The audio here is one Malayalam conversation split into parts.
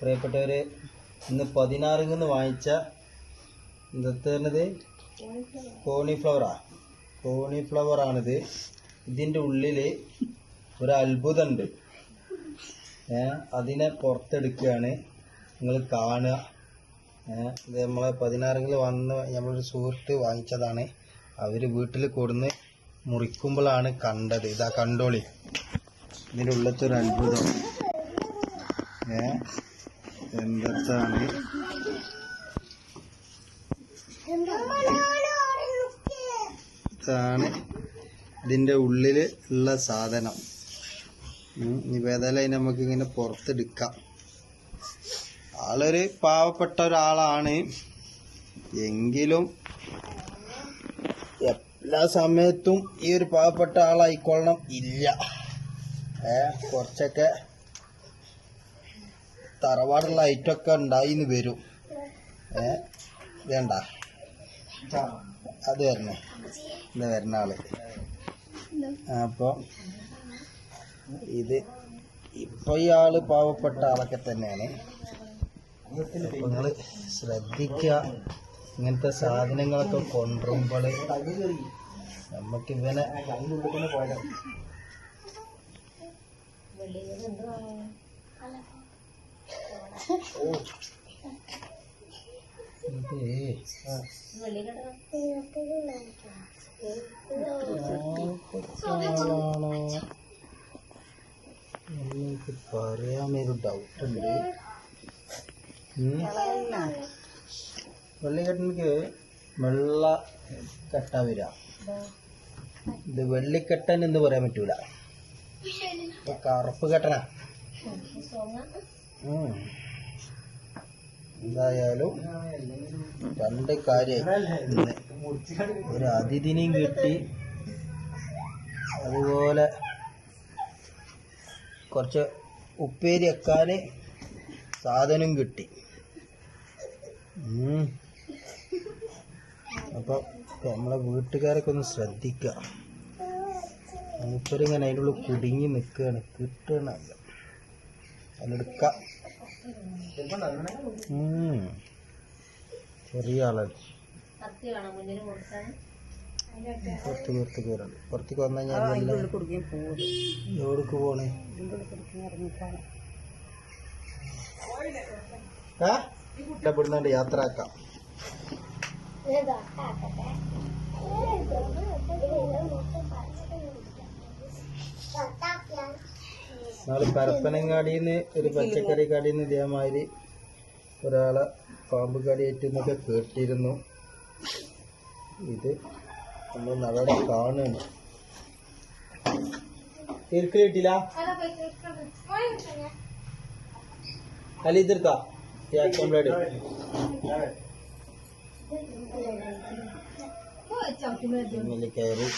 പ്രിയപ്പെട്ടവരെ, ഇന്ന് 16 വാങ്ങിച്ച എന്താ കോളിഫ്ലവർ ആണിത്. ഇതിൻ്റെ ഉള്ളിൽ ഒരു അത്ഭുതമുണ്ട്. അതിനെ പുറത്തെടുക്കുകയാണ്, നിങ്ങൾ കാണുക. ഇത് നമ്മളെ 16 വന്ന് നമ്മളൊരു സുഹൃത്ത് വാങ്ങിച്ചതാണ്. അവർ വീട്ടിൽ കൊടുന്ന് മുറിക്കുമ്പോഴാണ് കണ്ടത്. ഇതാ കണ്ടോളി, ഇതിൻ്റെ ഉള്ളത്തെ ഒരു അത്ഭുതം. എന്താണ് ഇതാണ് ഇതിൻ്റെ ഉള്ളിൽ ഉള്ള സാധനം. ഇപ്പം ഏതായാലും നമുക്കിങ്ങനെ പുറത്തെടുക്കാം. ആളൊരു പാവപ്പെട്ട ഒരാളാണ്, എങ്കിലും എല്ലാ സമയത്തും ഈ ഒരു പാവപ്പെട്ട ആളായിക്കൊള്ളണം ഇല്ല. കുറച്ചൊക്കെ തറവാടുള്ള ഐറ്റമൊക്കെ ഉണ്ടായിന്ന് വരും. വേണ്ട അത് വരണേ, ഇത് വരുന്ന ആള്. അപ്പോൾ ഇത് ഇപ്പോൾ ഈ ആള് പാവപ്പെട്ട ആളൊക്കെ തന്നെയാണ്. അപ്പോൾ നിങ്ങൾ ശ്രദ്ധിക്കുക, ഇങ്ങനത്തെ സാധനങ്ങളൊക്കെ കൊണ്ടുവരുമ്പോൾ നമുക്ക് ഇവനെ എനിക്ക് പറയാനൊരു ഡൗട്ടുണ്ട്. വെള്ളിക്കെട്ടനിക്ക് വെള്ള കെട്ട വരിക. ഇത് വെള്ളിക്കെട്ടൻ എന്ന് പറയാൻ പറ്റൂല, കറുപ്പ് കെട്ടനാ. എന്തായാലും രണ്ട് കാര്യമായി. ഒരു അതിഥിനെയും കിട്ടി, അതുപോലെ കുറച്ച് ഉപ്പേരി വെക്കാൻ സാധനം കിട്ടി. അപ്പം നമ്മളെ വീട്ടുകാരൊക്കെ ഒന്ന് ശ്രദ്ധിക്കുക. മൂപ്പരിങ്ങനെ അതിൻ്റെ ഉള്ളിൽ കുടുങ്ങി നിൽക്കുകയാണ്, കിട്ടണല്ല. അതിനെടുക്കാം. ചെറിയ ആളാണ്. പുറത്തേക്ക് വന്നു കഴിഞ്ഞാൽ എവിടേക്ക് പോണേ? ഇഷ്ടപ്പെടുന്നുണ്ട്, യാത്ര ആക്കാം. നാളെ പരപ്പനങ്ങാടിന്ന് ഒരു പച്ചക്കറി കടയിൽ നിന്ന് ഇതേമാതിരി ഒരാളെ പാമ്പ് കടിയേറ്റെന്നൊക്കെ കേട്ടിരുന്നു. ഇത് നമ്മൾ നടടെ കാണുന്നു. തിരക്കിൽ കിട്ടില്ല അല്ല, ഇതെടുത്താ കംപ്ലീറ്റ് കയറി.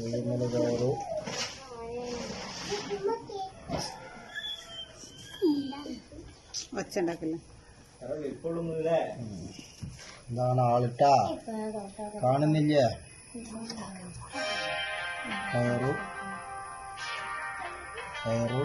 ഇങ്ങനെ കയറു. എന്താണ് ആളിട്ടാ കാണുന്നില്ലേ? കയറു കയറു.